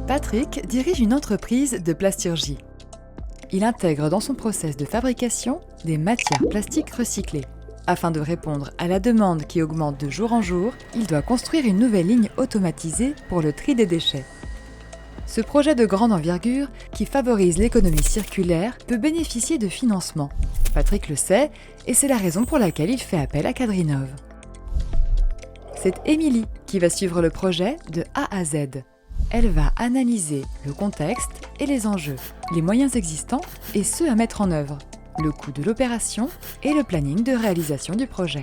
Patrick dirige une entreprise de plasturgie. Il intègre dans son process de fabrication des matières plastiques recyclées. Afin de répondre à la demande qui augmente de jour en jour, il doit construire une nouvelle ligne automatisée pour le tri des déchets. Ce projet de grande envergure, qui favorise l'économie circulaire, peut bénéficier de financement. Patrick le sait, et c'est la raison pour laquelle il fait appel à Quadrinov. C'est Émilie qui va suivre le projet de A à Z. Elle va analyser le contexte et les enjeux, les moyens existants et ceux à mettre en œuvre, le coût de l'opération et le planning de réalisation du projet.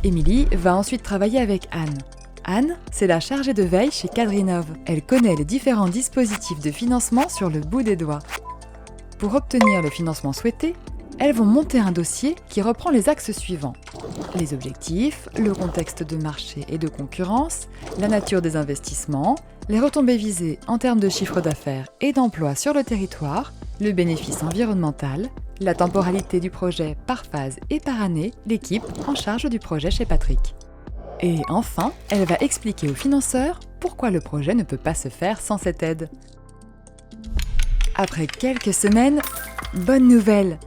Émilie va ensuite travailler avec Anne. Anne, c'est la chargée de veille chez Quadrinov. Elle connaît les différents dispositifs de financement sur le bout des doigts. Pour obtenir le financement souhaité, elles vont monter un dossier qui reprend les axes suivants. Les objectifs, le contexte de marché et de concurrence, la nature des investissements, les retombées visées en termes de chiffre d'affaires et d'emploi sur le territoire, le bénéfice environnemental, la temporalité du projet par phase et par année, l'équipe en charge du projet chez Patrick. Et enfin, elle va expliquer aux financeurs pourquoi le projet ne peut pas se faire sans cette aide. Après quelques semaines, bonne nouvelle!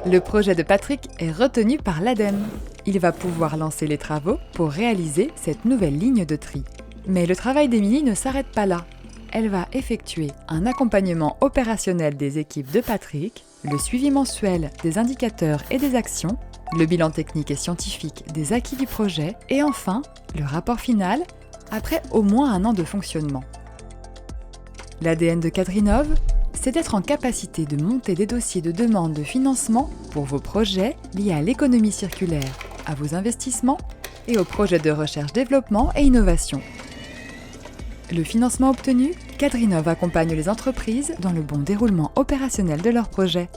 Le projet de Patrick est retenu par l'ADEME. Il va pouvoir lancer les travaux pour réaliser cette nouvelle ligne de tri. Mais le travail d'Émilie ne s'arrête pas là. Elle va effectuer un accompagnement opérationnel des équipes de Patrick, le suivi mensuel des indicateurs et des actions, le bilan technique et scientifique des acquis du projet et enfin, le rapport final après au moins 1 an de fonctionnement. L'ADN de Quadrinov, c'est d'être en capacité de monter des dossiers de demande de financement pour vos projets liés à l'économie circulaire, à vos investissements et aux projets de recherche, développement et innovation. Le financement obtenu, Quadrinov accompagne les entreprises dans le bon déroulement opérationnel de leurs projets.